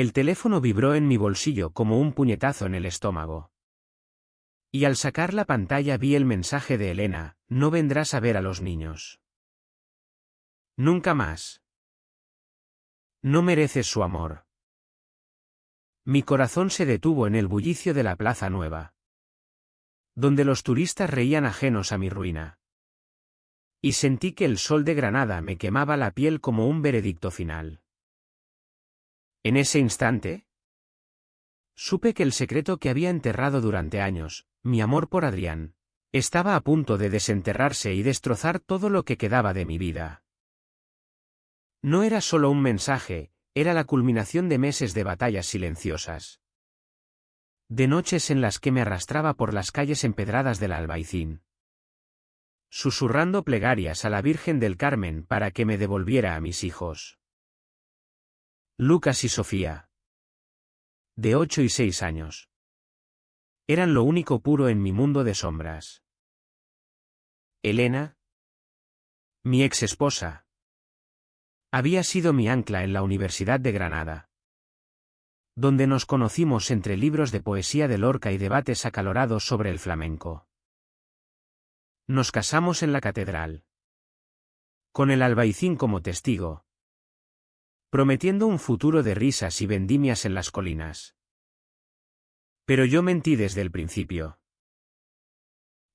El teléfono vibró en mi bolsillo como un puñetazo en el estómago. Y al sacar la pantalla vi el mensaje de Elena: no vendrás a ver a los niños. Nunca más. No mereces su amor. Mi corazón se detuvo en el bullicio de la Plaza Nueva, donde los turistas reían ajenos a mi ruina. Y sentí que el sol de Granada me quemaba la piel como un veredicto final. En ese instante, supe que el secreto que había enterrado durante años, mi amor por Adrián, estaba a punto de desenterrarse y destrozar todo lo que quedaba de mi vida. No era solo un mensaje, era la culminación de meses de batallas silenciosas. De noches en las que me arrastraba por las calles empedradas del Albaicín, susurrando plegarias a la Virgen del Carmen para que me devolviera a mis hijos. Lucas y Sofía, de 8 y 6 años. Eran lo único puro en mi mundo de sombras. Elena, mi ex esposa, había sido mi ancla en la Universidad de Granada, donde nos conocimos entre libros de poesía de Lorca y debates acalorados sobre el flamenco. Nos casamos en la catedral, con el Albaicín como testigo, prometiendo un futuro de risas y vendimias en las colinas. Pero yo mentí desde el principio.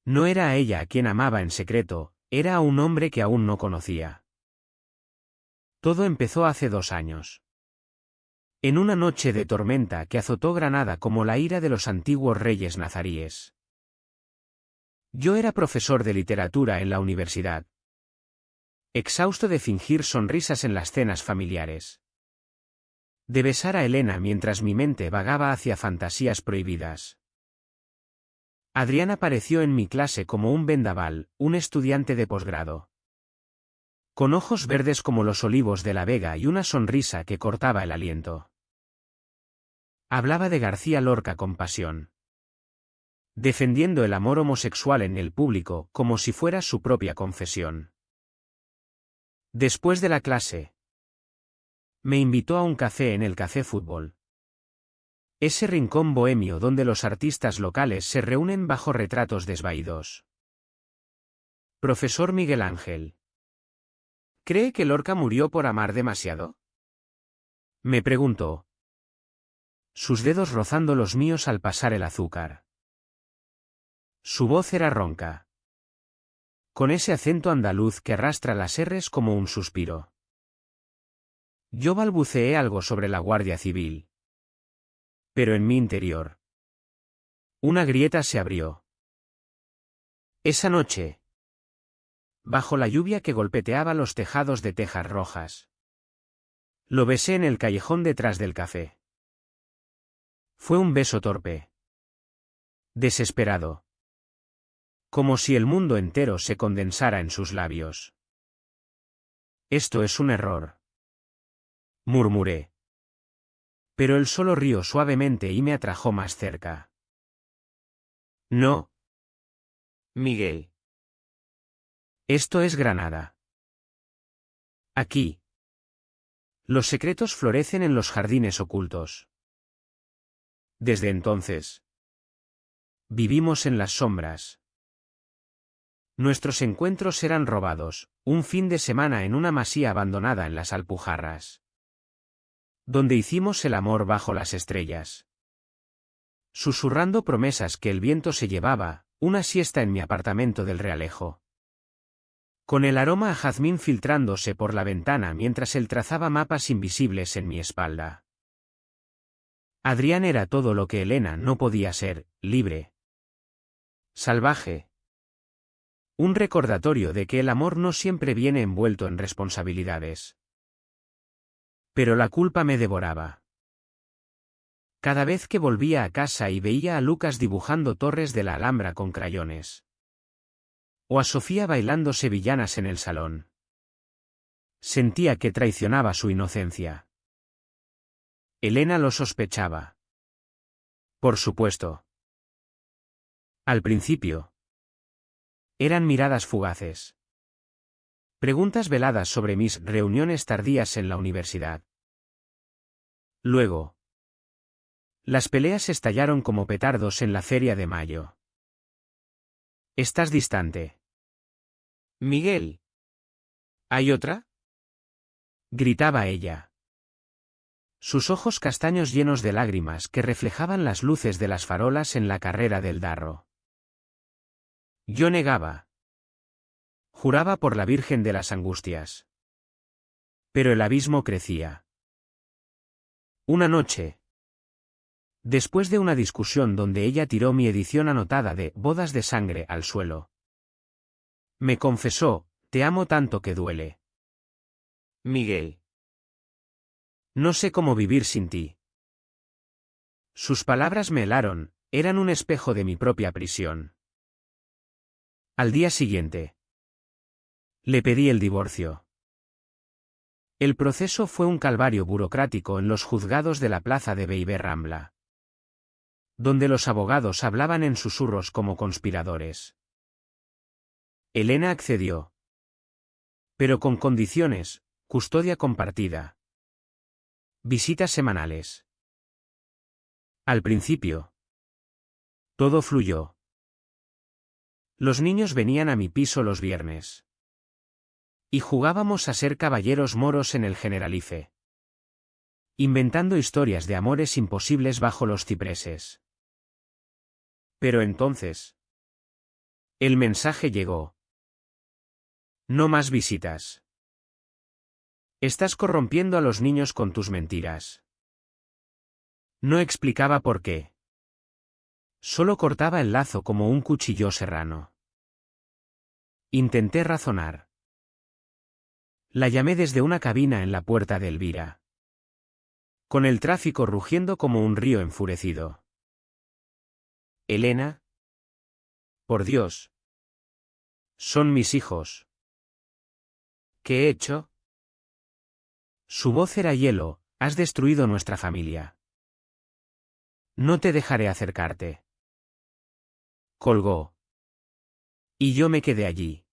No era a ella a quien amaba en secreto, era a un hombre que aún no conocía. Todo empezó hace 2 años. En una noche de tormenta que azotó Granada como la ira de los antiguos reyes nazaríes. Yo era profesor de literatura en la universidad, exhausto de fingir sonrisas en las cenas familiares, de besar a Elena mientras mi mente vagaba hacia fantasías prohibidas. Adrián apareció en mi clase como un vendaval, un estudiante de posgrado, con ojos verdes como los olivos de la Vega y una sonrisa que cortaba el aliento. Hablaba de García Lorca con pasión, defendiendo el amor homosexual en el público como si fuera su propia confesión. Después de la clase, me invitó a un café en el Café Fútbol. Ese rincón bohemio donde los artistas locales se reúnen bajo retratos desvaídos. Profesor Miguel Ángel, ¿cree que Lorca murió por amar demasiado?, me preguntó, sus dedos rozando los míos al pasar el azúcar. Su voz era ronca, con ese acento andaluz que arrastra las r's como un suspiro. Yo balbuceé algo sobre la Guardia Civil. Pero en mi interior, una grieta se abrió. Esa noche, bajo la lluvia que golpeteaba los tejados de tejas rojas, lo besé en el callejón detrás del café. Fue un beso torpe, desesperado, como si el mundo entero se condensara en sus labios. Esto es un error, murmuré. Pero él solo rió suavemente y me atrajo más cerca. No, Miguel. Esto es Granada. Aquí, los secretos florecen en los jardines ocultos. Desde entonces, vivimos en las sombras. Nuestros encuentros eran robados, un fin de semana en una masía abandonada en las Alpujarras, donde hicimos el amor bajo las estrellas, susurrando promesas que el viento se llevaba, una siesta en mi apartamento del Realejo, con el aroma a jazmín filtrándose por la ventana mientras él trazaba mapas invisibles en mi espalda. Adrián era todo lo que Elena no podía ser: libre, salvaje. Un recordatorio de que el amor no siempre viene envuelto en responsabilidades. Pero la culpa me devoraba. Cada vez que volvía a casa y veía a Lucas dibujando torres de la Alhambra con crayones, o a Sofía bailando sevillanas en el salón, sentía que traicionaba su inocencia. Elena lo sospechaba. Por supuesto. Al principio, eran miradas fugaces, preguntas veladas sobre mis reuniones tardías en la universidad. Luego, Las peleas estallaron como petardos en la feria de mayo. Estás distante. Miguel. ¿Hay otra? Gritaba ella. Sus ojos castaños llenos de lágrimas que reflejaban las luces de las farolas en la carrera del Darro. Yo negaba. Juraba por la Virgen de las Angustias. Pero el abismo crecía. Una noche, después de una discusión donde ella tiró mi edición anotada de Bodas de Sangre al suelo, me confesó: te amo tanto que duele. Miguel. No sé cómo vivir sin ti. Sus palabras me helaron, eran un espejo de mi propia prisión. Al día siguiente, le pedí el divorcio. El proceso fue un calvario burocrático en los juzgados de la plaza de Beiber Rambla, donde los abogados hablaban en susurros como conspiradores. Elena accedió. Pero con condiciones: custodia compartida, visitas semanales. Al principio, todo fluyó. Los niños venían a mi piso los viernes. Y jugábamos a ser caballeros moros en el Generalife, inventando historias de amores imposibles bajo los cipreses. Pero entonces, el mensaje llegó. No más visitas. Estás corrompiendo a los niños con tus mentiras. No explicaba por qué. Solo cortaba el lazo como un cuchillo serrano. Intenté razonar. La llamé desde una cabina en la puerta de Elvira, con el tráfico rugiendo como un río enfurecido. Elena. Por Dios. Son mis hijos. ¿Qué he hecho? Su voz era hielo: has destruido nuestra familia. No te dejaré acercarte. Colgó. Y yo me quedé allí,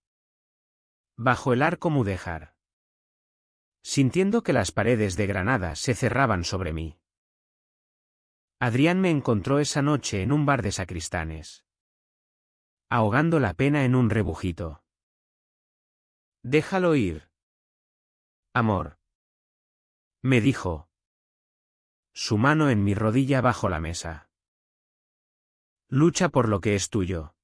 bajo el arco mudéjar, sintiendo que las paredes de granada se cerraban sobre mí. Adrián me encontró esa noche en un bar de sacristanes, ahogando la pena en un rebujito. Déjalo ir. Amor. Me dijo. Su mano en mi rodilla bajo la mesa. Lucha por lo que es tuyo.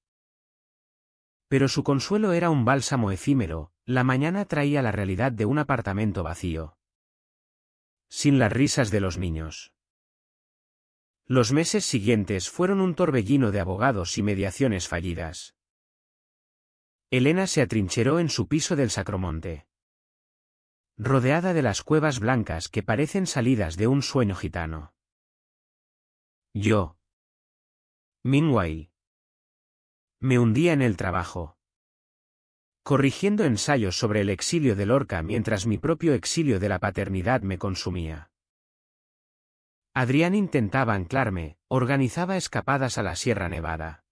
Pero su consuelo era un bálsamo efímero: la mañana traía la realidad de un apartamento vacío, sin las risas de los niños. Los meses siguientes fueron un torbellino de abogados y mediaciones fallidas. Elena se atrincheró en su piso del Sacromonte, rodeada de las cuevas blancas que parecen salidas de un sueño gitano. Yo, meanwhile, me hundía en el trabajo, corrigiendo ensayos sobre el exilio de Lorca mientras mi propio exilio de la paternidad me consumía. Adrián intentaba anclarme, organizaba escapadas a la Sierra Nevada,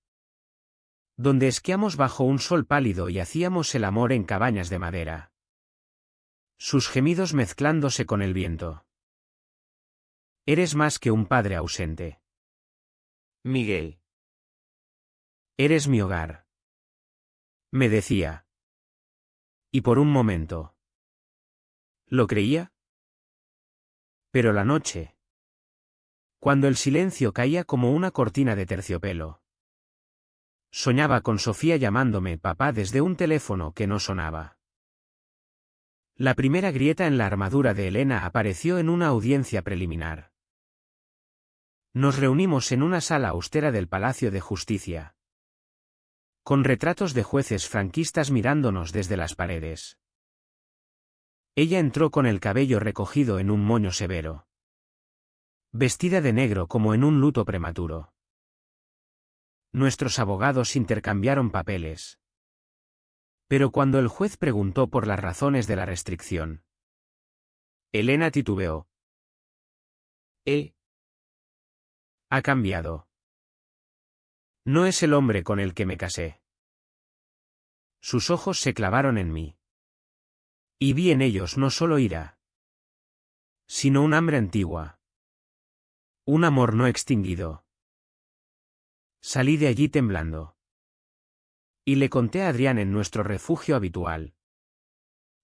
donde esquiamos bajo un sol pálido y hacíamos el amor en cabañas de madera, sus gemidos mezclándose con el viento. Eres más que un padre ausente. Miguel. Eres mi hogar, me decía. Y por un momento, ¿lo creía? Pero la noche, cuando el silencio caía como una cortina de terciopelo, soñaba con Sofía llamándome papá desde un teléfono que no sonaba. La primera grieta en la armadura de Elena apareció en una audiencia preliminar. Nos reunimos en una sala austera del Palacio de Justicia, con retratos de jueces franquistas mirándonos desde las paredes. Ella entró con el cabello recogido en un moño severo, vestida de negro como en un luto prematuro. Nuestros abogados intercambiaron papeles. Pero cuando el juez preguntó por las razones de la restricción, Elena titubeó. Ha cambiado. No es el hombre con el que me casé. Sus ojos se clavaron en mí. Y vi en ellos no solo ira, sino un hambre antigua. Un amor no extinguido. Salí de allí temblando. Y le conté a Adrián en nuestro refugio habitual.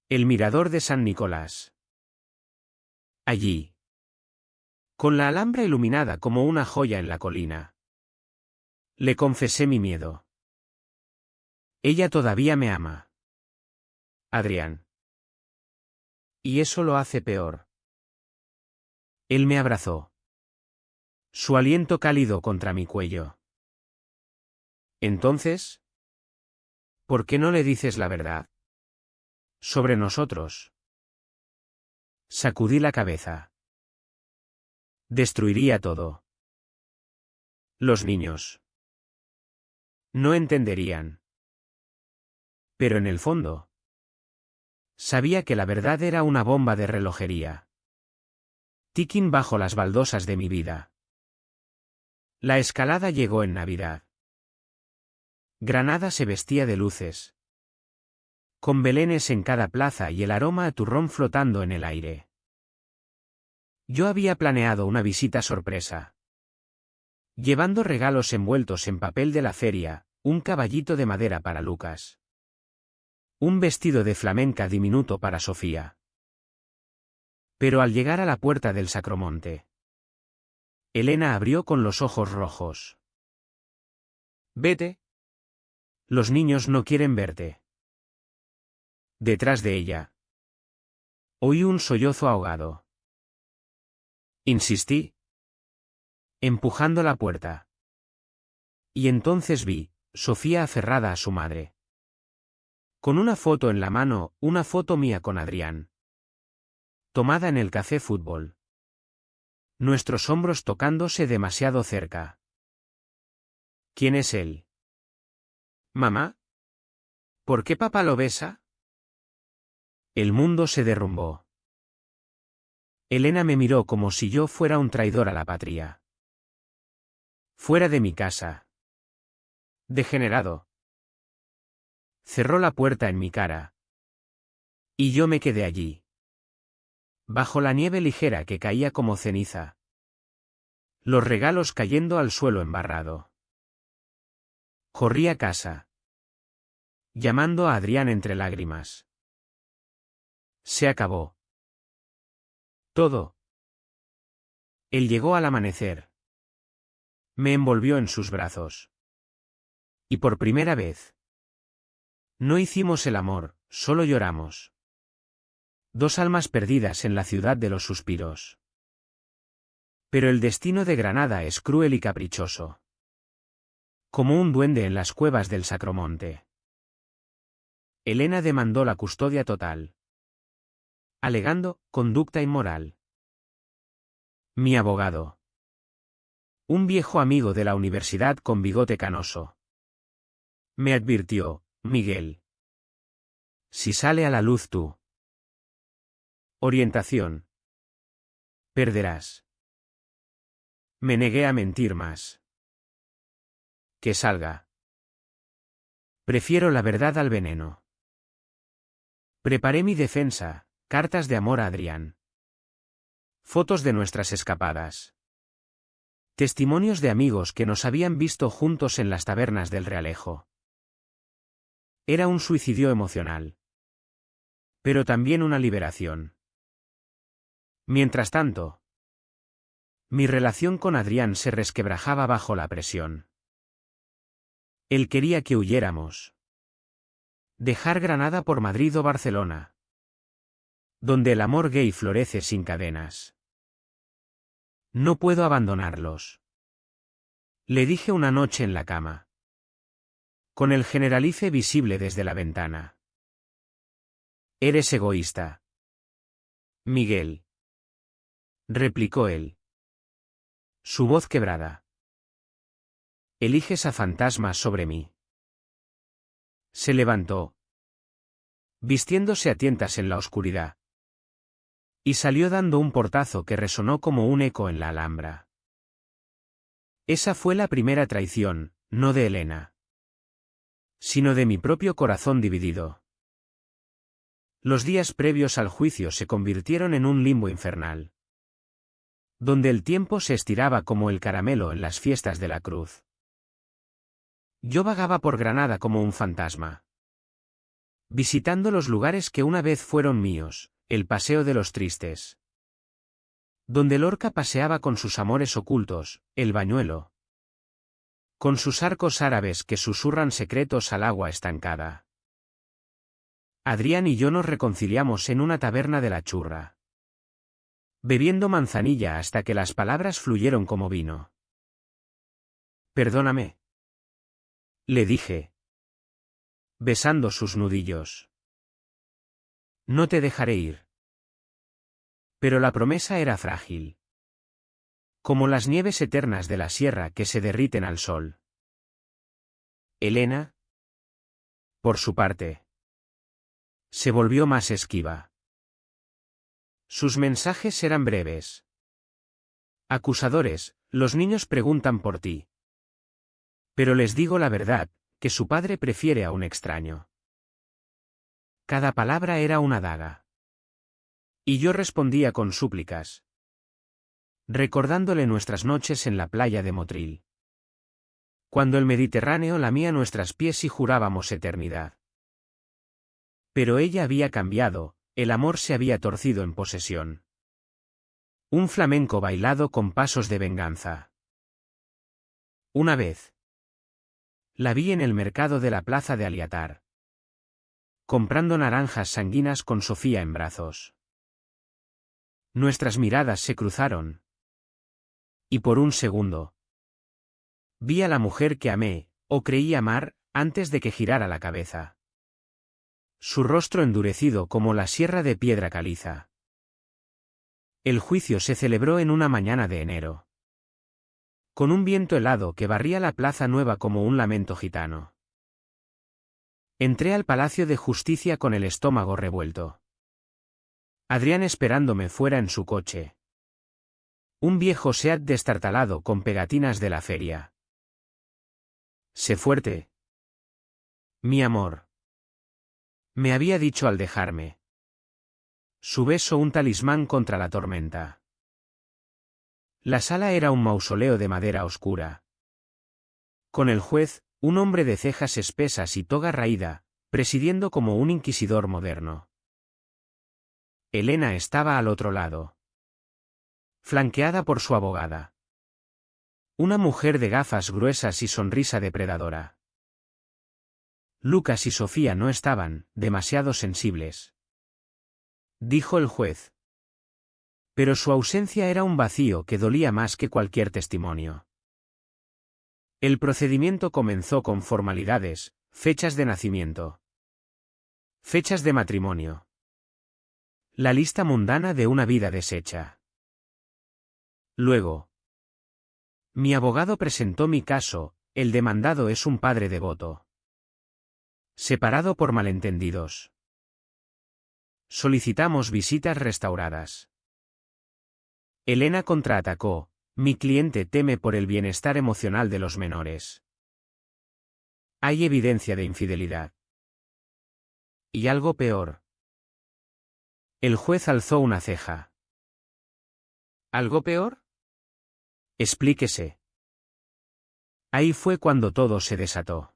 El mirador de San Nicolás. Allí. Con la alhambra iluminada como una joya en la colina. Le confesé mi miedo. Ella todavía me ama. Adrián. Y eso lo hace peor. Él me abrazó. Su aliento cálido contra mi cuello. Entonces, ¿por qué no le dices la verdad? Sobre nosotros. Sacudí la cabeza. Destruiría todo. Los niños. No entenderían. Pero en el fondo, sabía que la verdad era una bomba de relojería. Ticking bajo las baldosas de mi vida. La escalada llegó en Navidad. Granada se vestía de luces. Con belenes en cada plaza y el aroma a turrón flotando en el aire. Yo había planeado una visita sorpresa. Llevando regalos envueltos en papel de la feria, un caballito de madera para Lucas. Un vestido de flamenca diminuto para Sofía. Pero al llegar a la puerta del Sacromonte, Elena abrió con los ojos rojos. Vete. Los niños no quieren verte. Detrás de ella. Oí un sollozo ahogado. Insistí. Empujando la puerta. Y entonces vi, Sofía aferrada a su madre. Con una foto en la mano, una foto mía con Adrián. Tomada en el café fútbol. Nuestros hombros tocándose demasiado cerca. ¿Quién es él? ¿Mamá? ¿Por qué papá lo besa? El mundo se derrumbó. Elena me miró como si yo fuera un traidor a la patria. Fuera de mi casa. Degenerado. Cerró la puerta en mi cara. Y yo me quedé allí. Bajo la nieve ligera que caía como ceniza. Los regalos cayendo al suelo embarrado. Corrí a casa. Llamando a Adrián entre lágrimas. Se acabó. Todo. Él llegó al amanecer. Me envolvió en sus brazos. Y por primera vez. No hicimos el amor, solo lloramos. Dos almas perdidas en la ciudad de los suspiros. Pero el destino de Granada es cruel y caprichoso. Como un duende en las cuevas del Sacromonte. Elena demandó la custodia total. Alegando conducta inmoral. Mi abogado. Un viejo amigo de la universidad con bigote canoso. Me advirtió, Miguel. Si sale a la luz tú. Orientación. Perderás. Me negué a mentir más. Que salga. Prefiero la verdad al veneno. Preparé mi defensa, cartas de amor a Adrián. Fotos de nuestras escapadas. Testimonios de amigos que nos habían visto juntos en las tabernas del Realejo. Era un suicidio emocional. Pero también una liberación. Mientras tanto, mi relación con Adrián se resquebrajaba bajo la presión. Él quería que huyéramos. Dejar Granada por Madrid o Barcelona. Donde el amor gay florece sin cadenas. No puedo abandonarlos. Le dije una noche en la cama. Con el Generalife visible desde la ventana. Eres egoísta. Miguel. Replicó él. Su voz quebrada. Eliges a fantasmas sobre mí. Se levantó. Vistiéndose a tientas en la oscuridad. Y salió dando un portazo que resonó como un eco en la Alhambra. Esa fue la primera traición, no de Elena. Sino de mi propio corazón dividido. Los días previos al juicio se convirtieron en un limbo infernal. donde el tiempo se estiraba como el caramelo en las fiestas de la Cruz. Yo vagaba por Granada como un fantasma, visitando los lugares que una vez fueron míos, el Paseo de los Tristes, donde Lorca paseaba con sus amores ocultos, el Bañuelo, con sus arcos árabes que susurran secretos al agua estancada. Adrián y yo nos reconciliamos en una taberna de la Churra, bebiendo manzanilla hasta que las palabras fluyeron como vino. Perdóname, le dije, besando sus nudillos. No te dejaré ir. Pero la promesa era frágil, como las nieves eternas de la sierra que se derriten al sol. Elena, por su parte, se volvió más esquiva. Sus mensajes eran breves. Acusadores, los niños preguntan por ti. Pero les digo la verdad, que su padre prefiere a un extraño. Cada palabra era una daga. Y yo respondía con súplicas, recordándole nuestras noches en la playa de Motril, cuando el Mediterráneo lamía nuestros pies y jurábamos eternidad. Pero ella había cambiado, el amor se había torcido en posesión. Un flamenco bailado con pasos de venganza. Una vez la vi en el mercado de la plaza de Aliatar, comprando naranjas sanguinas con Sofía en brazos. Nuestras miradas se cruzaron. Y por un segundo vi a la mujer que amé, o creí amar, antes de que girara la cabeza. Su rostro endurecido como la sierra de piedra caliza. El juicio se celebró en una mañana de enero, con un viento helado que barría la plaza nueva como un lamento gitano. Entré al Palacio de Justicia con el estómago revuelto. Adrián esperándome fuera en su coche. Un viejo Seat destartalado con pegatinas de la feria. Sé fuerte, mi amor, me había dicho al dejarme. Su beso un talismán contra la tormenta. La sala era un mausoleo de madera oscura, con el juez, un hombre de cejas espesas y toga raída, presidiendo como un inquisidor moderno. Elena estaba al otro lado, flanqueada por su abogada. Una mujer de gafas gruesas y sonrisa depredadora. Lucas y Sofía no estaban, demasiado sensibles, dijo el juez. Pero su ausencia era un vacío que dolía más que cualquier testimonio. El procedimiento comenzó con formalidades, fechas de nacimiento, fechas de matrimonio. La lista mundana de una vida deshecha. Luego, mi abogado presentó mi caso, el demandado es un padre devoto, separado por malentendidos. Solicitamos visitas restauradas. Elena contraatacó, mi cliente teme por el bienestar emocional de los menores. Hay evidencia de infidelidad. Y algo peor. El juez alzó una ceja. ¿Algo peor? Explíquese. Ahí fue cuando todo se desató.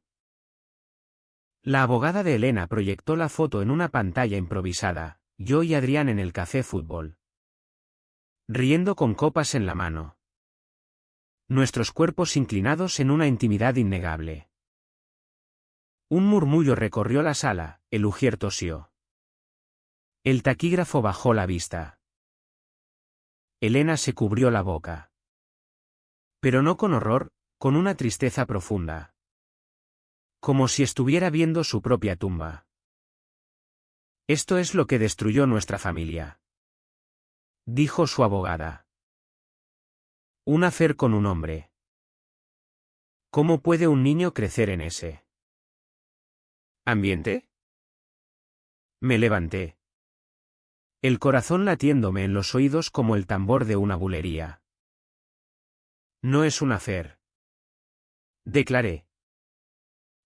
La abogada de Elena proyectó la foto en una pantalla improvisada, yo y Adrián en el café fútbol, riendo con copas en la mano. Nuestros cuerpos inclinados en una intimidad innegable. Un murmullo recorrió la sala, el ujier tosió. El taquígrafo bajó la vista. Elena se cubrió la boca. Pero no con horror, con una tristeza profunda. Como si estuviera viendo su propia tumba. Esto es lo que destruyó nuestra familia, dijo su abogada. Un afer con un hombre. ¿Cómo puede un niño crecer en ese ambiente? Me levanté, el corazón latiéndome en los oídos como el tambor de una bulería. No es un afer, declaré,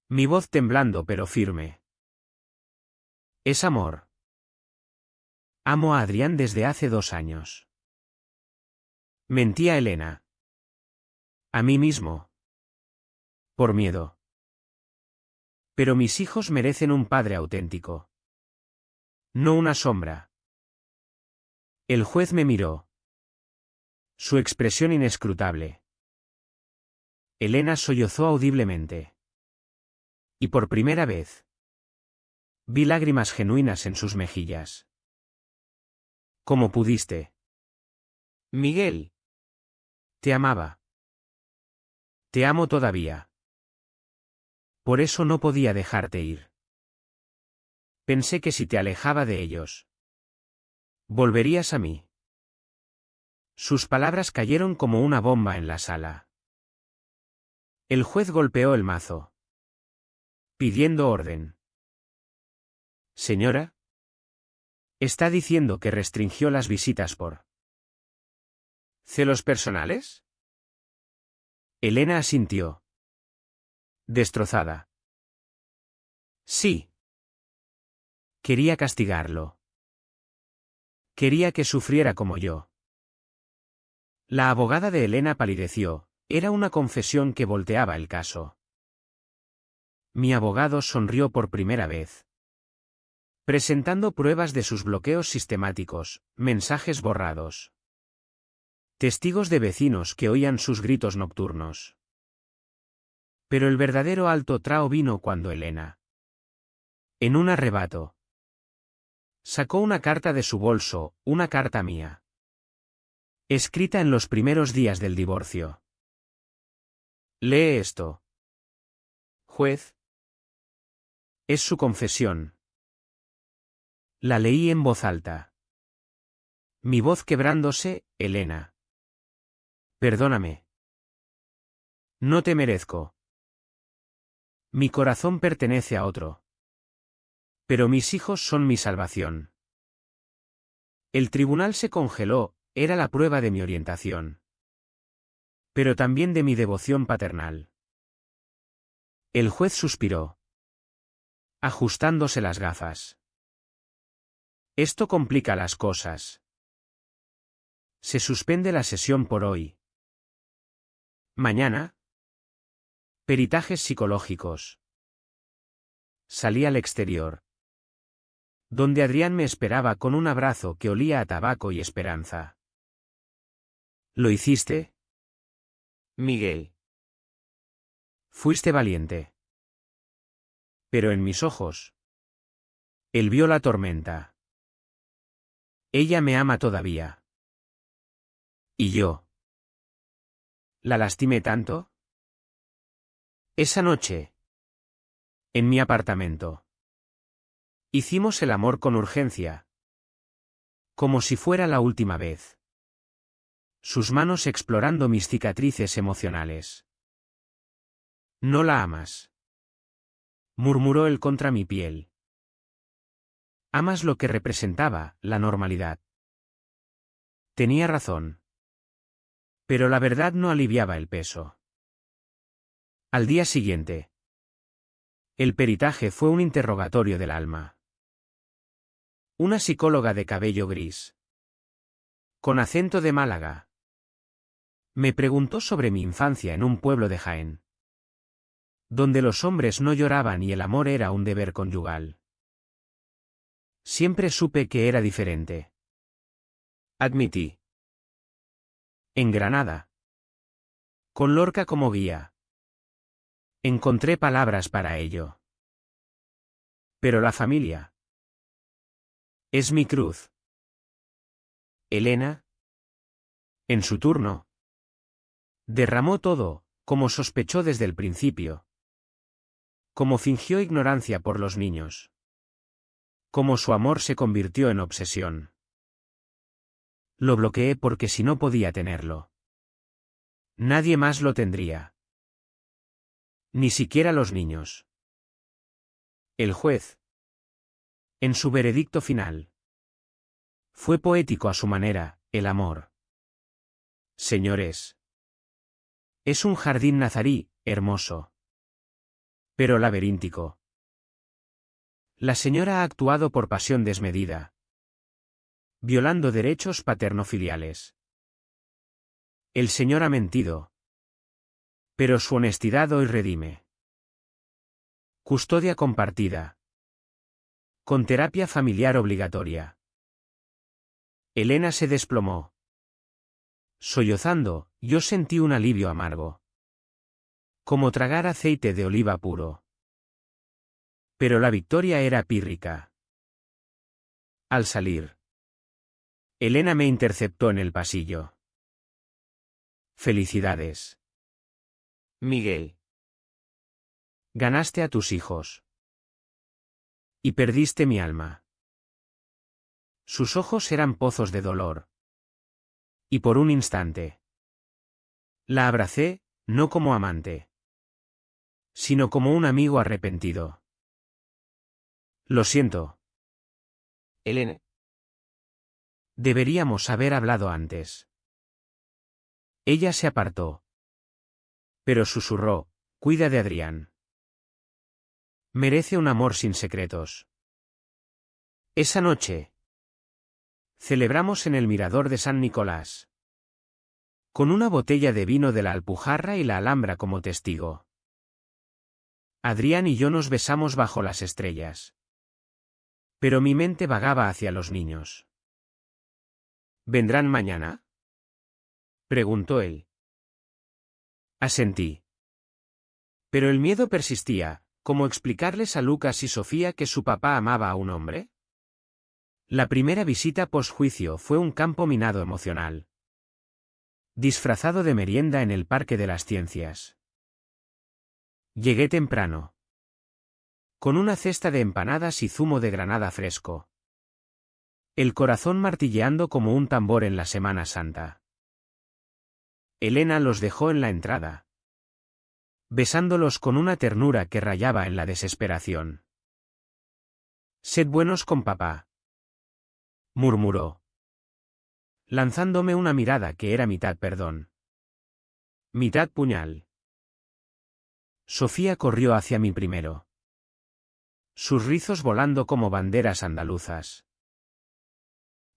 mi voz temblando pero firme. Es amor. Amo a Adrián desde hace 2 años. Mentí a Elena. A mí mismo. Por miedo. Pero mis hijos merecen un padre auténtico. No una sombra. El juez me miró. Su expresión inescrutable. Elena sollozó audiblemente. Y por primera vez vi lágrimas genuinas en sus mejillas. ¿Cómo pudiste? Miguel. Te amaba. Te amo todavía. Por eso no podía dejarte ir. Pensé que si te alejaba de ellos, volverías a mí. Sus palabras cayeron como una bomba en la sala. El juez golpeó el mazo, pidiendo orden. Señora, está diciendo que restringió las visitas por ¿celos personales? Elena asintió. Destrozada. Sí. Quería castigarlo. Quería que sufriera como yo. La abogada de Elena palideció. Era una confesión que volteaba el caso. Mi abogado sonrió por primera vez, presentando pruebas de sus bloqueos sistemáticos, mensajes borrados, testigos de vecinos que oían sus gritos nocturnos. Pero el verdadero alto trao vino cuando Elena, en un arrebato, sacó una carta de su bolso, una carta mía, escrita en los primeros días del divorcio. Lee esto. Juez. Es su confesión. La leí en voz alta. Mi voz quebrándose, Elena. Perdóname. No te merezco. Mi corazón pertenece a otro. Pero mis hijos son mi salvación. El tribunal se congeló, era la prueba de mi orientación. Pero también de mi devoción paternal. El juez suspiró, ajustándose las gafas. Esto complica las cosas. Se suspende la sesión por hoy. Mañana. Peritajes psicológicos. Salí al exterior, donde Adrián me esperaba con un abrazo que olía a tabaco y esperanza. ¿Lo hiciste? Miguel. Fuiste valiente. Pero en mis ojos. Él vio la tormenta. Ella me ama todavía. ¿Y yo? ¿La lastimé tanto? Esa noche. En mi apartamento. Hicimos el amor con urgencia. Como si fuera la última vez. Sus manos explorando mis cicatrices emocionales. No la amas. Murmuró él contra mi piel. Amas lo que representaba, la normalidad. Tenía razón. Pero la verdad no aliviaba el peso. Al día siguiente. El peritaje fue un interrogatorio del alma. Una psicóloga de cabello gris, con acento de Málaga, me preguntó sobre mi infancia en un pueblo de Jaén, donde los hombres no lloraban y el amor era un deber conyugal. Siempre supe que era diferente. Admití. En Granada, con Lorca como guía, encontré palabras para ello. Pero la familia es mi cruz. Elena, en su turno, derramó todo, como sospechó desde el principio. Como fingió ignorancia por los niños. Como su amor se convirtió en obsesión. Lo bloqueé porque si no podía tenerlo, nadie más lo tendría. Ni siquiera los niños. El juez, en su veredicto final, fue poético a su manera, el amor. Señores, es un jardín nazarí, hermoso, pero laberíntico. La señora ha actuado por pasión desmedida, violando derechos paternofiliales. El señor ha mentido. Pero su honestidad hoy redime. Custodia compartida. Con terapia familiar obligatoria. Elena se desplomó. Sollozando, yo sentí un alivio amargo. Como tragar aceite de oliva puro. Pero la victoria era pírrica. Al salir, Elena me interceptó en el pasillo. Felicidades. Miguel. Ganaste a tus hijos. Y perdiste mi alma. Sus ojos eran pozos de dolor. Y por un instante. La abracé, no como amante. Sino como un amigo arrepentido. Lo siento. Elena. Deberíamos haber hablado antes. Ella se apartó. Pero susurró, cuida de Adrián. Merece un amor sin secretos. Esa noche. Celebramos en el mirador de San Nicolás. Con una botella de vino de la Alpujarra y la Alhambra como testigo. Adrián y yo nos besamos bajo las estrellas. Pero mi mente vagaba hacia los niños. ¿Vendrán mañana?, preguntó él. Asentí. Pero el miedo persistía. ¿Cómo explicarles a Lucas y Sofía que su papá amaba a un hombre? La primera visita posjuicio fue un campo minado emocional. Disfrazado de merienda en el Parque de las Ciencias. Llegué temprano. Con una cesta de empanadas y zumo de granada fresco. El corazón martilleando como un tambor en la Semana Santa. Elena los dejó en la entrada. Besándolos con una ternura que rayaba en la desesperación. Sed buenos con papá, murmuró, lanzándome una mirada que era mitad perdón, mitad puñal. Sofía corrió hacia mí primero. Sus rizos volando como banderas andaluzas.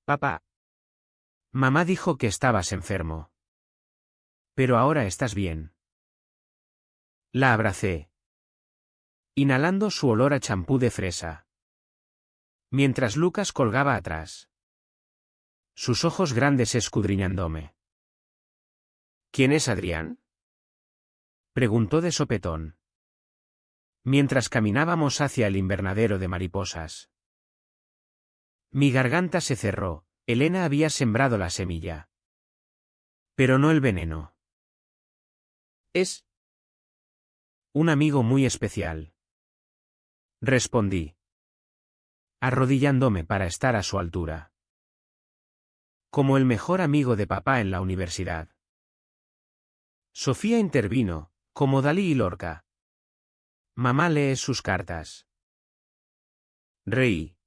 Papá. Mamá dijo que estabas enfermo. Pero ahora estás bien. La abracé. Inhalando su olor a champú de fresa. Mientras Lucas colgaba atrás. Sus ojos grandes escudriñándome. ¿Quién es Adrián?, preguntó de sopetón. Mientras caminábamos hacia el invernadero de mariposas. Mi garganta se cerró. Elena había sembrado la semilla. Pero no el veneno. Es un amigo muy especial. Respondí. Arrodillándome para estar a su altura. Como el mejor amigo de papá en la universidad. Sofía intervino, como Dalí y Lorca. Mamá lee sus cartas. Reí.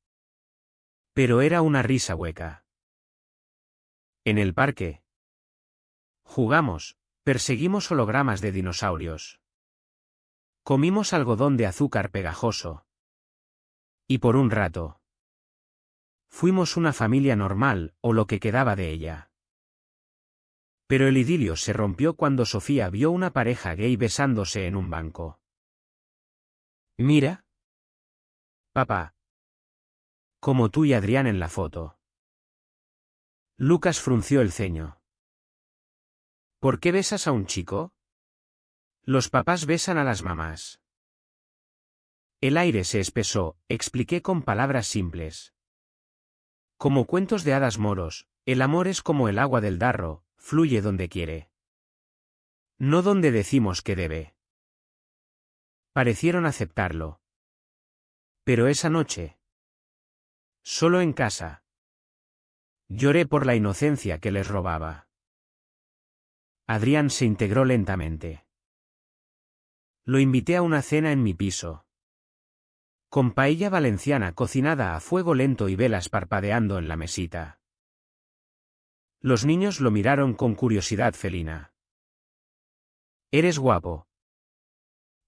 Pero era una risa hueca. En el parque. Jugamos, perseguimos hologramas de dinosaurios. Comimos algodón de azúcar pegajoso. Y por un rato. Fuimos una familia normal, o lo que quedaba de ella. Pero el idilio se rompió cuando Sofía vio una pareja gay besándose en un banco. Mira. Papá. Como tú y Adrián en la foto. Lucas frunció el ceño. ¿Por qué besas a un chico? Los papás besan a las mamás. El aire se espesó, expliqué con palabras simples. Como cuentos de hadas moros, el amor es como el agua del Darro, fluye donde quiere. No donde decimos que debe. Parecieron aceptarlo. Pero esa noche. Solo en casa. Lloré por la inocencia que les robaba. Adrián se integró lentamente. Lo invité a una cena en mi piso. Con paella valenciana cocinada a fuego lento y velas parpadeando en la mesita. Los niños lo miraron con curiosidad felina. Eres guapo,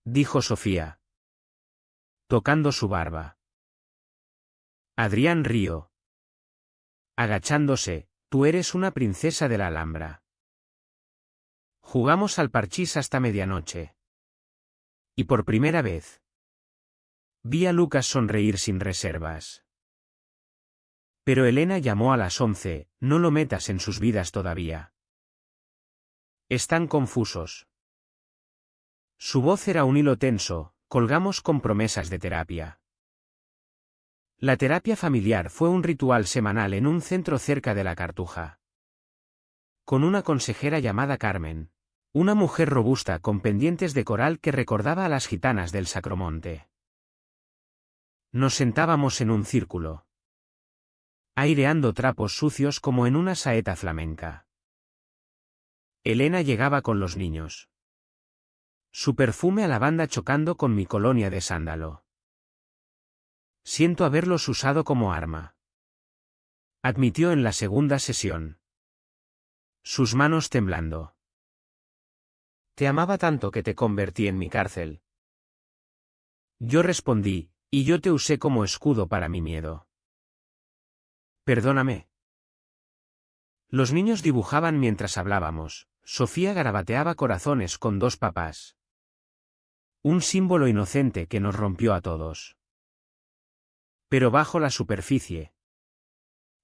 dijo Sofía, tocando su barba. Adrián rió. Agachándose, tú eres una princesa de la Alhambra. Jugamos al parchís hasta medianoche. Y por primera vez, vi a Lucas sonreír sin reservas. Pero Elena llamó a las 11, no lo metas en sus vidas todavía. Están confusos. Su voz era un hilo tenso, colgamos con promesas de terapia. La terapia familiar fue un ritual semanal en un centro cerca de la Cartuja. Con una consejera llamada Carmen, una mujer robusta con pendientes de coral que recordaba a las gitanas del Sacromonte. Nos sentábamos en un círculo, aireando trapos sucios como en una saeta flamenca. Elena llegaba con los niños. Su perfume a lavanda chocando con mi colonia de sándalo. Siento haberlos usado como arma, admitió en la segunda sesión. Sus manos temblando. Te amaba tanto que te convertí en mi cárcel. Yo respondí, y yo te usé como escudo para mi miedo. Perdóname. Los niños dibujaban mientras hablábamos. Sofía garabateaba corazones con dos papás. Un símbolo inocente que nos rompió a todos. Pero bajo la superficie,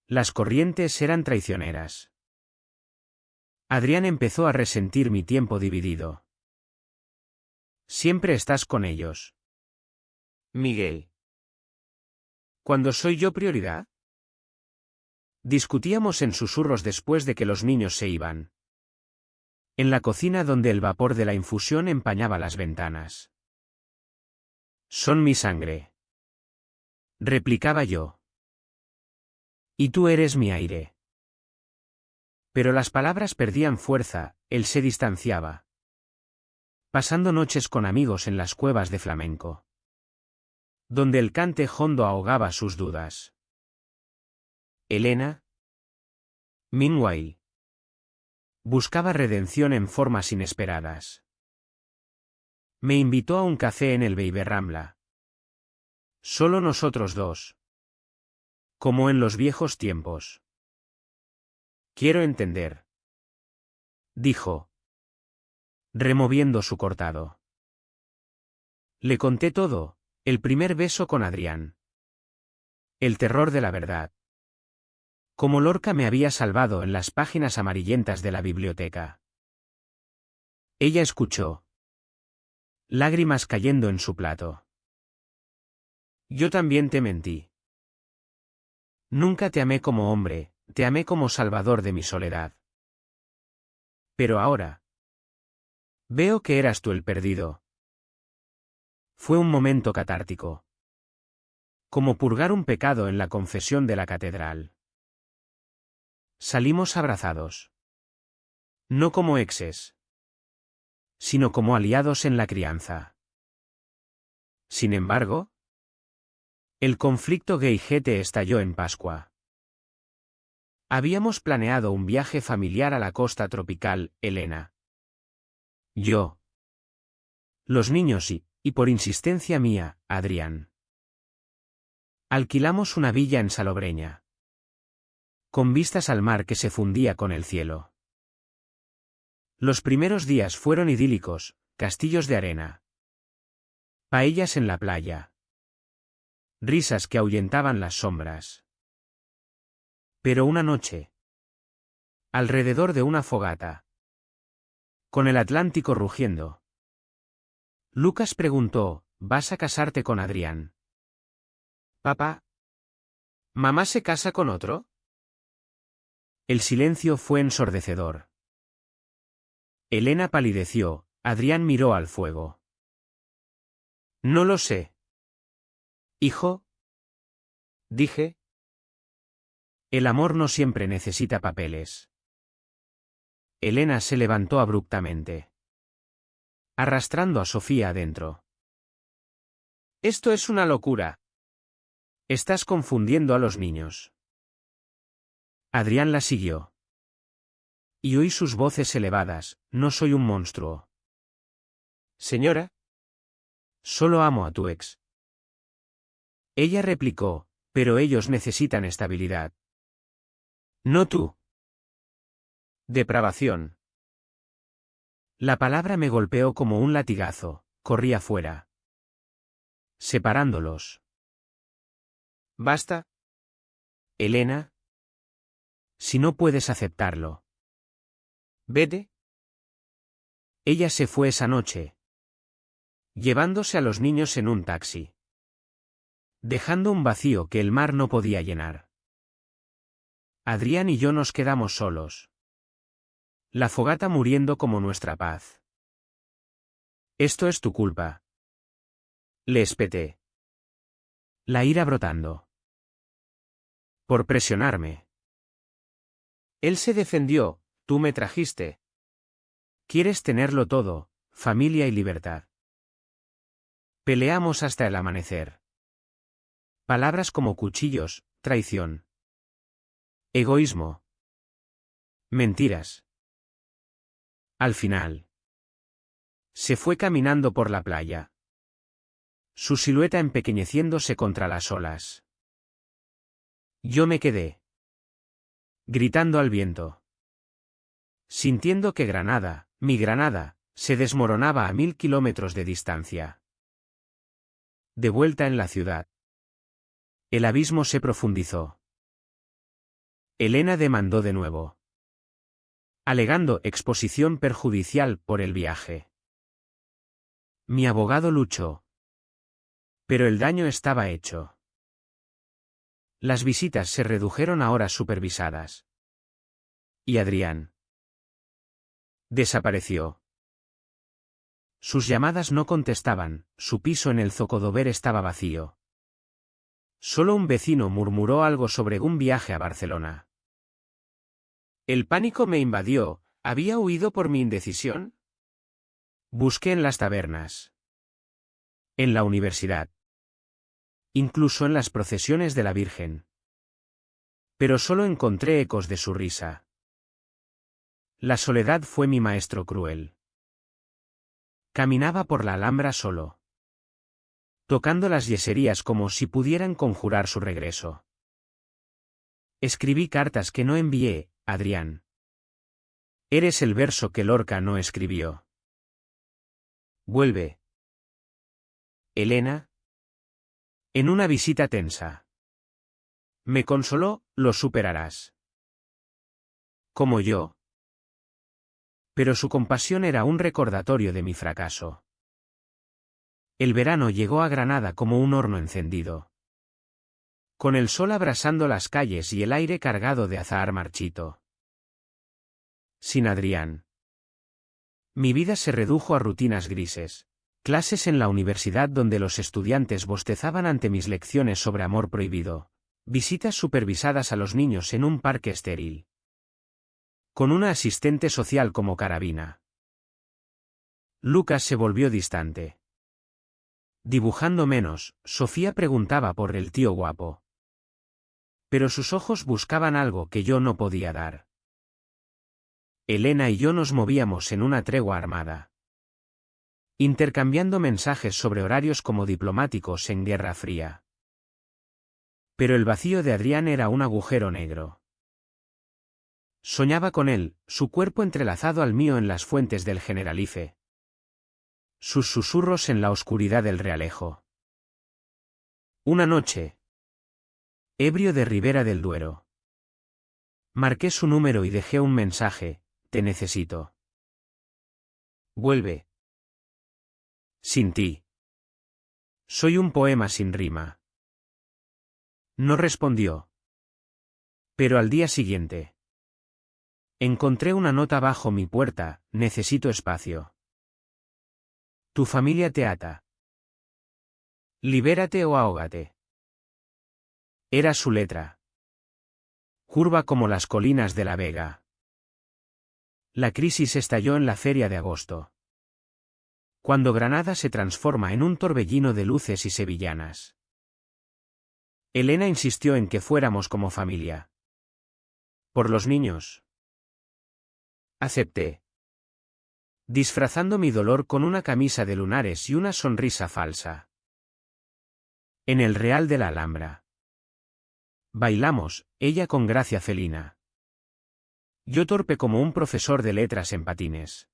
las corrientes eran traicioneras. Adrián empezó a resentir mi tiempo dividido. Siempre estás con ellos. Miguel. ¿Cuándo soy yo prioridad? Discutíamos en susurros después de que los niños se iban. En la cocina donde el vapor de la infusión empañaba las ventanas. Son mi sangre, replicaba yo. Y tú eres mi aire. Pero las palabras perdían fuerza, él se distanciaba. Pasando noches con amigos en las cuevas de flamenco, donde el cante hondo ahogaba sus dudas. Elena, meanwhile, buscaba redención en formas inesperadas. Me invitó a un café en el Baby Rambla. Solo nosotros dos. Como en los viejos tiempos. Quiero entender, dijo, removiendo su cortado. Le conté todo, el primer beso con Adrián. El terror de la verdad. Como Lorca me había salvado en las páginas amarillentas de la biblioteca. Ella escuchó. Lágrimas cayendo en su plato. Yo también te mentí. Nunca te amé como hombre, te amé como salvador de mi soledad. Pero ahora, veo que eras tú el perdido. Fue un momento catártico. Como purgar un pecado en la confesión de la catedral. Salimos abrazados. No como exes, sino como aliados en la crianza. Sin embargo, el conflicto gay-gete estalló en Pascua. Habíamos planeado un viaje familiar a la costa tropical, Elena. Yo. Los niños y por insistencia mía, Adrián. Alquilamos una villa en Salobreña, con vistas al mar que se fundía con el cielo. Los primeros días fueron idílicos, castillos de arena, paellas en la playa, risas que ahuyentaban las sombras. Pero una noche, alrededor de una fogata, con el Atlántico rugiendo, Lucas preguntó, ¿vas a casarte con Adrián? Papá. ¿Mamá se casa con otro? El silencio fue ensordecedor. Elena palideció, Adrián miró al fuego. No lo sé. Hijo. Dije. El amor no siempre necesita papeles. Elena se levantó abruptamente, arrastrando a Sofía adentro. Esto es una locura. Estás confundiendo a los niños. Adrián la siguió. Y oí sus voces elevadas, no soy un monstruo. Señora. Solo amo a tu ex. Ella replicó, pero ellos necesitan estabilidad. No tú. Depravación. La palabra me golpeó como un latigazo, corrí afuera, separándolos. Basta. Elena. Si no puedes aceptarlo. Vete. Ella se fue esa noche, llevándose a los niños en un taxi, dejando un vacío que el mar no podía llenar. Adrián y yo nos quedamos solos. La fogata muriendo como nuestra paz. Esto es tu culpa. Le espeté. La ira brotando. Por presionarme. Él se defendió, tú me trajiste. Quieres tenerlo todo, familia y libertad. Peleamos hasta el amanecer. Palabras como cuchillos, traición. Egoísmo. Mentiras. Al final. Se fue caminando por la playa. Su silueta empequeñeciéndose contra las olas. Yo me quedé. Gritando al viento. Sintiendo que Granada, mi Granada, se desmoronaba a 1000 kilómetros de distancia. De vuelta en la ciudad. El abismo se profundizó. Elena demandó de nuevo, alegando exposición perjudicial por el viaje. Mi abogado luchó. Pero el daño estaba hecho. Las visitas se redujeron a horas supervisadas. Y Adrián desapareció. Sus llamadas no contestaban, su piso en el Zocodover estaba vacío. Solo un vecino murmuró algo sobre un viaje a Barcelona. El pánico me invadió, ¿había huido por mi indecisión? Busqué en las tabernas. En la universidad. Incluso en las procesiones de la Virgen. Pero solo encontré ecos de su risa. La soledad fue mi maestro cruel. Caminaba por la Alhambra solo, tocando las yeserías como si pudieran conjurar su regreso. Escribí cartas que no envié, Adrián. Eres el verso que Lorca no escribió. Vuelve. Elena. En una visita tensa. Me consoló, lo superarás. Como yo. Pero su compasión era un recordatorio de mi fracaso. El verano llegó a Granada como un horno encendido, con el sol abrasando las calles y el aire cargado de azahar marchito. Sin Adrián. Mi vida se redujo a rutinas grises, clases en la universidad donde los estudiantes bostezaban ante mis lecciones sobre amor prohibido, visitas supervisadas a los niños en un parque estéril, con una asistente social como carabina. Lucas se volvió distante. Dibujando menos, Sofía preguntaba por el tío guapo. Pero sus ojos buscaban algo que yo no podía dar. Elena y yo nos movíamos en una tregua armada, intercambiando mensajes sobre horarios como diplomáticos en Guerra Fría. Pero el vacío de Adrián era un agujero negro. Soñaba con él, su cuerpo entrelazado al mío en las fuentes del Generalife. Sus susurros en la oscuridad del Realejo. Una noche. Ebrio de Ribera del Duero. Marqué su número y dejé un mensaje: te necesito. Vuelve. Sin ti. Soy un poema sin rima. No respondió. Pero al día siguiente. Encontré una nota bajo mi puerta: necesito espacio. Tu familia te ata. Libérate o ahógate. Era su letra. Curva como las colinas de La Vega. La crisis estalló en la feria de agosto, cuando Granada se transforma en un torbellino de luces y sevillanas. Elena insistió en que fuéramos como familia. Por los niños. Acepté, disfrazando mi dolor con una camisa de lunares y una sonrisa falsa. En el Real de la Alhambra. Bailamos, ella con gracia felina. Yo torpe como un profesor de letras en patines.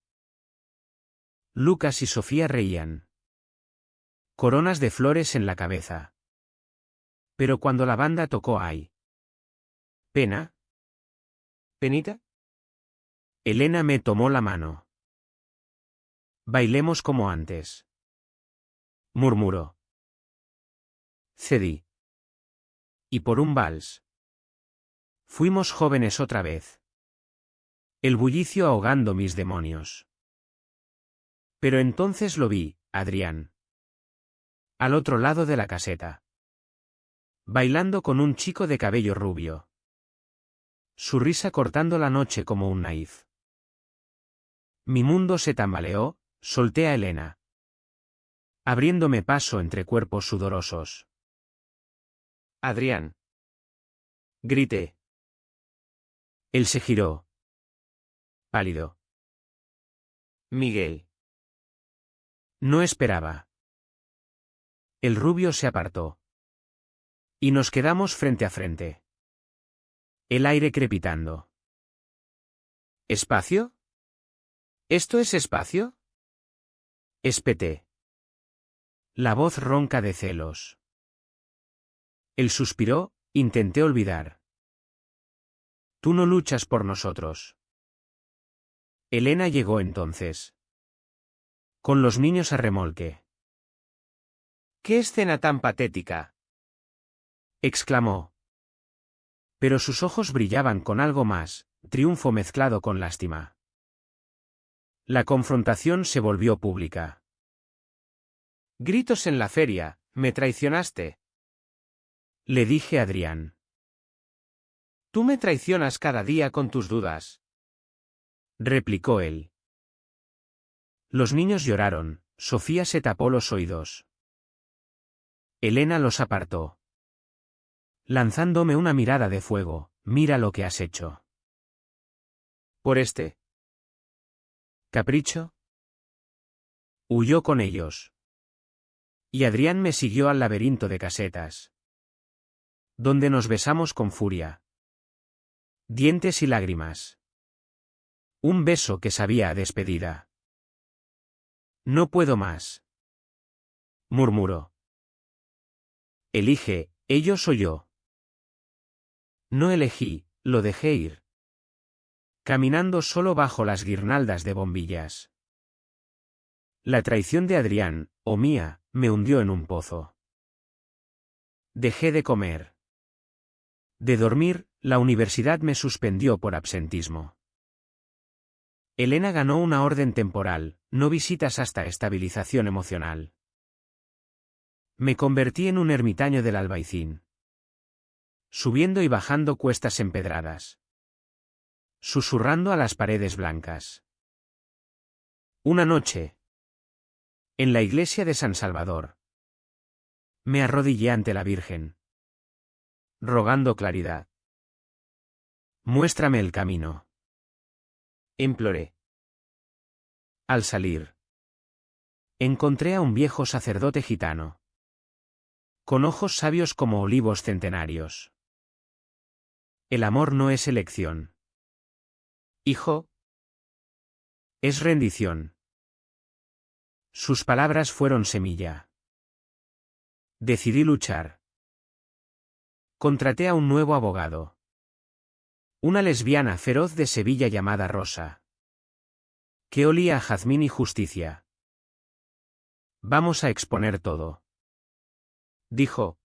Lucas y Sofía reían. Coronas de flores en la cabeza. Pero cuando la banda tocó "Ay, pena, ¿Penita? Elena me tomó la mano. Bailemos como antes. Murmuró. Cedí. Y por un vals. Fuimos jóvenes otra vez. El bullicio ahogando mis demonios. Pero entonces lo vi, Adrián. Al otro lado de la caseta. Bailando con un chico de cabello rubio. Su risa cortando la noche como un naif. Mi mundo se tambaleó, solté a Elena. Abriéndome paso entre cuerpos sudorosos. Adrián. Grité. Él se giró. Pálido. Miguel. No esperaba. El rubio se apartó. Y nos quedamos frente a frente. El aire crepitando. ¿Espacio? ¿Esto es espacio? Espeté. La voz ronca de celos. Él suspiró, intenté olvidar. Tú no luchas por nosotros. Elena llegó entonces. Con los niños a remolque. ¡Qué escena tan patética! Exclamó. Pero sus ojos brillaban con algo más, triunfo mezclado con lástima. La confrontación se volvió pública. Gritos en la feria, me traicionaste. Le dije a Adrián. Tú me traicionas cada día con tus dudas. Replicó él. Los niños lloraron, Sofía se tapó los oídos. Elena los apartó. Lanzándome una mirada de fuego, mira lo que has hecho. Por este ¿capricho? Huyó con ellos. Y Adrián me siguió al laberinto de casetas. Donde nos besamos con furia. Dientes y lágrimas. Un beso que sabía a despedida. No puedo más. Murmuró. Elige, ellos o yo. No elegí, lo dejé ir. Caminando solo bajo las guirnaldas de bombillas. La traición de Adrián, o mía, me hundió en un pozo. Dejé de comer. De dormir, la universidad me suspendió por absentismo. Elena ganó una orden temporal, no visitas hasta estabilización emocional. Me convertí en un ermitaño del Albaicín. Subiendo y bajando cuestas empedradas. Susurrando a las paredes blancas. Una noche. En la iglesia de San Salvador. Me arrodillé ante la Virgen. Rogando claridad. Muéstrame el camino. imploré. Al salir. Encontré a un viejo sacerdote gitano. Con ojos sabios como olivos centenarios. El amor no es elección. Hijo. Es rendición. Sus palabras fueron semilla. Decidí luchar. Contraté a un nuevo abogado. Una lesbiana feroz de Sevilla llamada Rosa. Que olía a jazmín y justicia. Vamos a exponer todo. Dijo.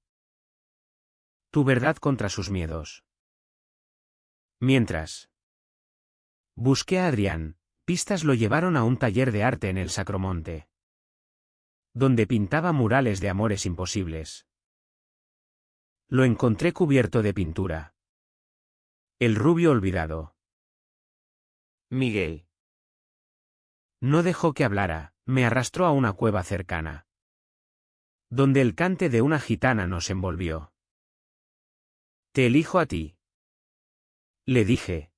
Tu verdad contra sus miedos. Mientras. Busqué a Adrián, pistas lo llevaron a un taller de arte en el Sacromonte. Donde pintaba murales de amores imposibles. Lo encontré cubierto de pintura. El rubio olvidado. Miguel. No dejó que hablara, me arrastró a una cueva cercana. Donde el cante de una gitana nos envolvió. Te elijo a ti. Le dije.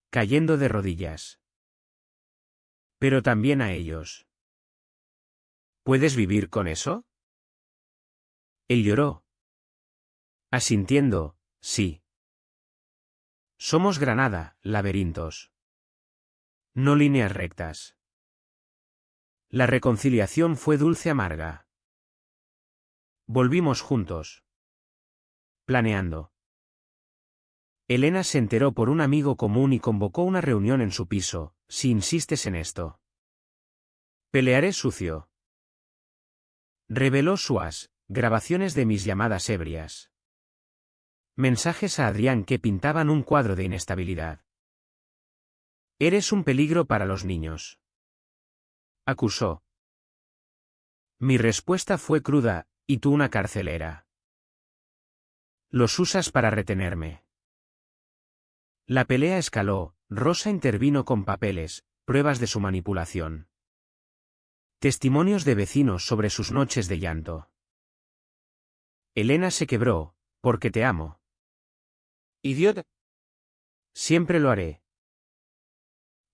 Cayendo de rodillas. Pero también a ellos. ¿Puedes vivir con eso? Él lloró. Asintiendo, sí. Somos Granada, laberintos. No líneas rectas. La reconciliación fue dulce amarga. Volvimos juntos. Planeando. Elena se enteró por un amigo común y convocó una reunión en su piso, si insistes en esto. Pelearé sucio. Reveló Suas, grabaciones de mis llamadas ebrias. Mensajes a Adrián que pintaban un cuadro de inestabilidad. Eres un peligro para los niños. Acusó. Mi respuesta fue cruda, y tú una carcelera. Los usas para retenerme. La pelea escaló, Rosa intervino con papeles, pruebas de su manipulación. Testimonios de vecinos sobre sus noches de llanto. Elena se quebró, porque te amo. Idiota. Siempre lo haré.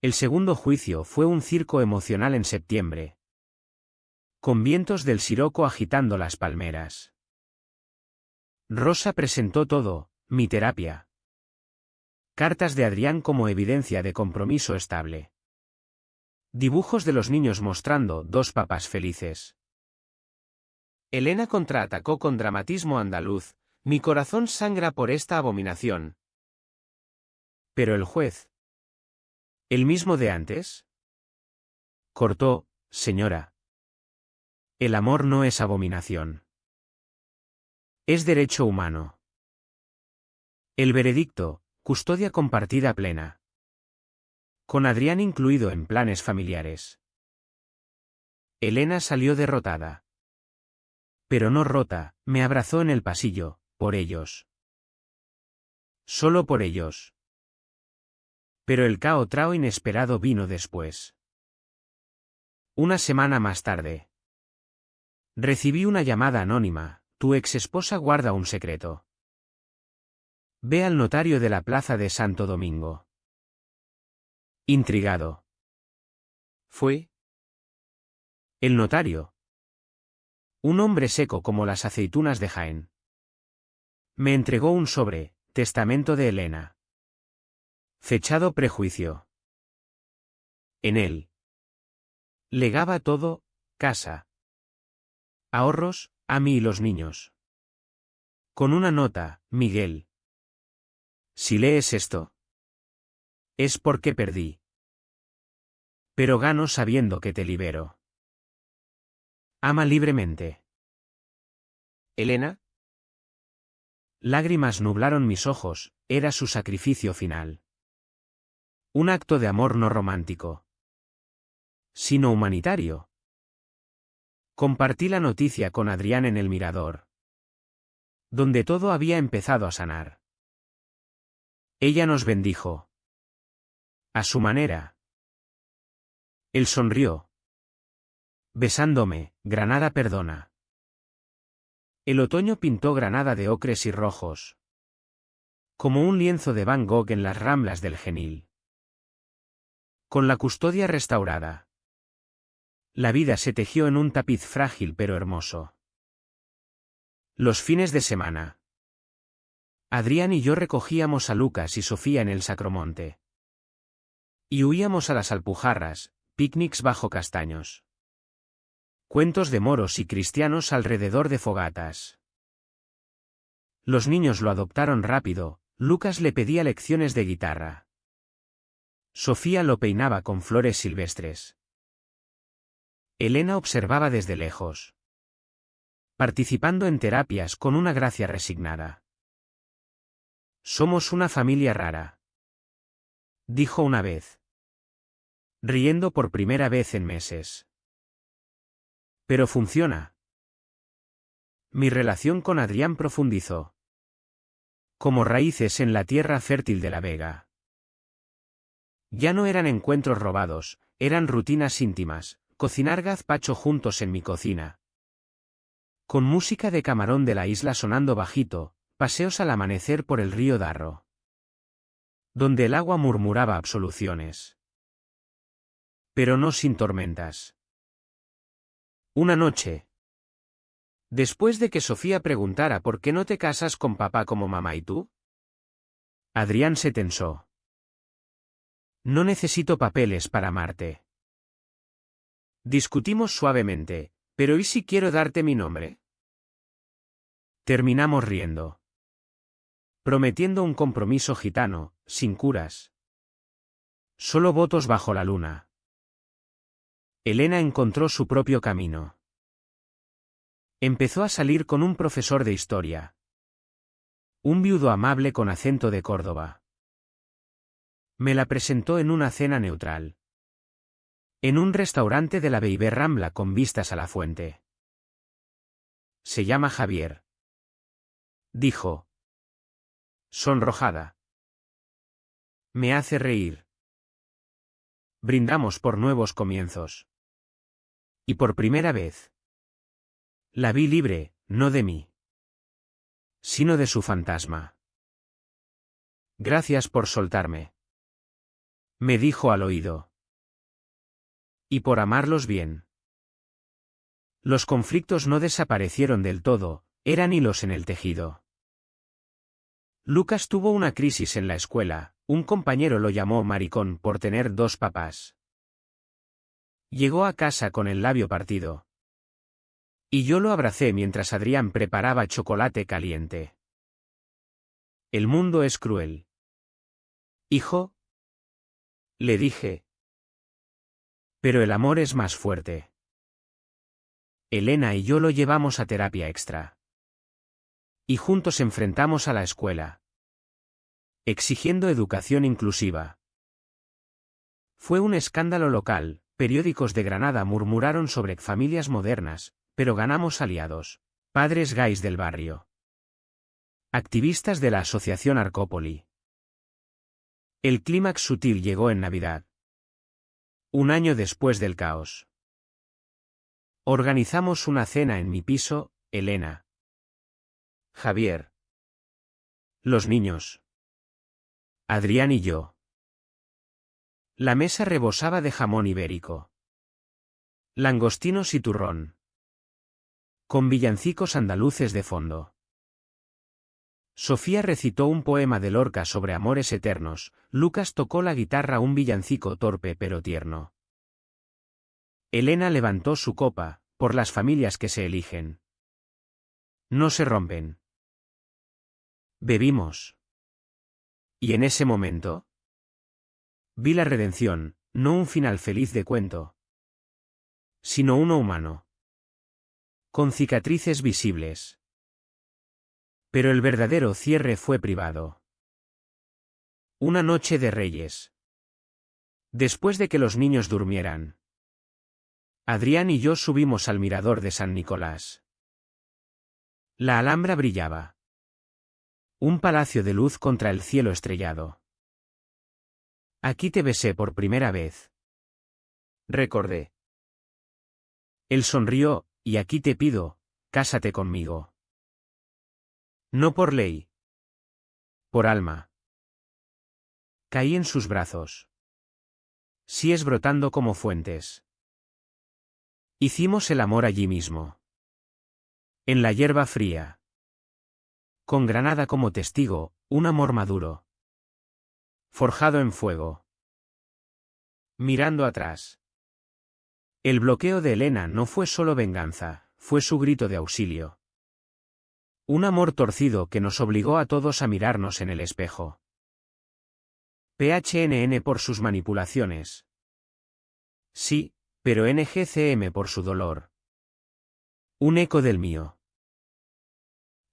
El segundo juicio fue un circo emocional en septiembre. Con vientos del Siroco agitando las palmeras. Rosa presentó todo, mi terapia. Cartas de Adrián como evidencia de compromiso estable. Dibujos de los niños mostrando dos papás felices. Elena contraatacó con dramatismo andaluz. Mi corazón sangra por esta abominación. Pero el juez. ¿El mismo de antes? Cortó, señora. El amor no es abominación. Es derecho humano. El veredicto, custodia compartida plena. Con Adrián incluido en planes familiares. Elena salió derrotada. Pero no rota, me abrazó en el pasillo, por ellos. Solo por ellos. Pero el caos inesperado vino después. Una semana más tarde. Recibí una llamada anónima, tu exesposa guarda un secreto. Ve al notario de la plaza de Santo Domingo. Intrigado. ¿Fue? El notario. Un hombre seco como las aceitunas de Jaén. Me entregó un sobre, testamento de Elena. Fechado prejuicio. En él. Legaba todo, casa. Ahorros, a mí y los niños. Con una nota, Miguel. Si lees esto. Es porque perdí. Pero gano sabiendo que te libero. Ama libremente. ¿Elena? Lágrimas nublaron mis ojos, era su sacrificio final. Un acto de amor no romántico. Sino humanitario. Compartí la noticia con Adrián en el mirador. Donde todo había empezado a sanar. Ella nos bendijo. A su manera. Él sonrió. Besándome, Granada perdona. El otoño pintó Granada de ocres y rojos. Como un lienzo de Van Gogh en las ramblas del Genil. Con la custodia restaurada. La vida se tejió en un tapiz frágil pero hermoso. Los fines de semana. Adrián y yo recogíamos a Lucas y Sofía en el Sacromonte. Y huíamos a las Alpujarras, picnics bajo castaños. Cuentos de moros y cristianos alrededor de fogatas. Los niños lo adoptaron rápido, Lucas le pedía lecciones de guitarra. Sofía lo peinaba con flores silvestres. Elena observaba desde lejos. Participando en terapias con una gracia resignada. Somos una familia rara. Dijo una vez. Riendo por primera vez en meses. Pero funciona. Mi relación con Adrián profundizó. Como raíces en la tierra fértil de la Vega. Ya no eran encuentros robados, eran rutinas íntimas, cocinar gazpacho juntos en mi cocina. Con música de Camarón de la Isla sonando bajito, paseos al amanecer por el río Darro. Donde el agua murmuraba absoluciones. Pero no sin tormentas. Una noche. Después de que Sofía preguntara por qué no te casas con papá como mamá y tú. Adrián se tensó. No necesito papeles para amarte. Discutimos suavemente, pero ¿y si quiero darte mi nombre? Terminamos riendo. Prometiendo un compromiso gitano, sin curas. Solo votos bajo la luna. Elena encontró su propio camino. Empezó a salir con un profesor de historia. Un viudo amable con acento de Córdoba. Me la presentó en una cena neutral. En un restaurante de la Baby Rambla con vistas a la fuente. Se llama Javier. Dijo. Sonrojada. Me hace reír. Brindamos por nuevos comienzos. Y por primera vez. La vi libre, no de mí. Sino de su fantasma. Gracias por soltarme. Me dijo al oído. Y por amarlos bien. Los conflictos no desaparecieron del todo, eran hilos en el tejido. Lucas tuvo una crisis en la escuela, un compañero lo llamó maricón por tener 2 papás. Llegó a casa con el labio partido. Y yo lo abracé mientras Adrián preparaba chocolate caliente. El mundo es cruel. Hijo, le dije. Pero el amor es más fuerte. Elena y yo lo llevamos a terapia extra. Y juntos enfrentamos a la escuela. Exigiendo educación inclusiva. Fue un escándalo local, periódicos de Granada murmuraron sobre familias modernas, pero ganamos aliados. Padres gays del barrio. Activistas de la asociación Arcópoli. El clímax sutil llegó en Navidad. Un año después del caos. Organizamos una cena en mi piso, Elena. Javier. Los niños. Adrián y yo. La mesa rebosaba de jamón ibérico. Langostinos y turrón. Con villancicos andaluces de fondo. Sofía recitó un poema de Lorca sobre amores eternos, Lucas tocó la guitarra un villancico torpe pero tierno. Elena levantó su copa, por las familias que se eligen. No se rompen. Bebimos. Y en ese momento vi la redención, no un final feliz de cuento, sino uno humano. Con cicatrices visibles. Pero el verdadero cierre fue privado. Una noche de Reyes. Después de que los niños durmieran. Adrián y yo subimos al mirador de San Nicolás. La Alhambra brillaba. Un palacio de luz contra el cielo estrellado. Aquí te besé por primera vez. Recordé. Él sonrió, y aquí te pido, cásate conmigo. No por ley. Por alma. Caí en sus brazos. Síes brotando como fuentes. Hicimos el amor allí mismo. En la hierba fría. Con Granada como testigo, un amor maduro. Forjado en fuego. Mirando atrás. El bloqueo de Elena no fue solo venganza, fue su grito de auxilio. Un amor torcido que nos obligó a todos a mirarnos en el espejo. PHNN por sus manipulaciones. Sí, pero NGCM por su dolor. Un eco del mío.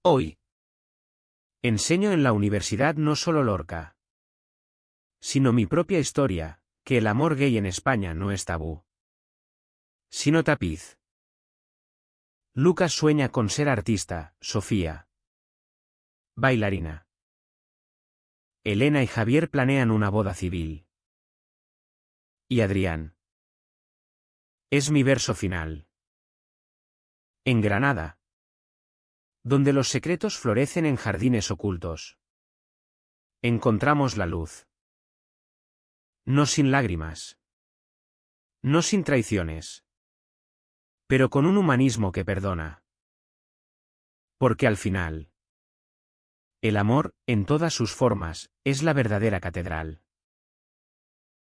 Hoy. Enseño en la universidad no solo Lorca, sino mi propia historia, que el amor gay en España no es tabú, sino tapiz. Lucas sueña con ser artista, Sofía. Bailarina. Elena y Javier planean una boda civil. Y Adrián. Es mi verso final. En Granada. Donde los secretos florecen en jardines ocultos. Encontramos la luz. No sin lágrimas. No sin traiciones. Pero con un humanismo que perdona. Porque al final, el amor, en todas sus formas, es la verdadera catedral.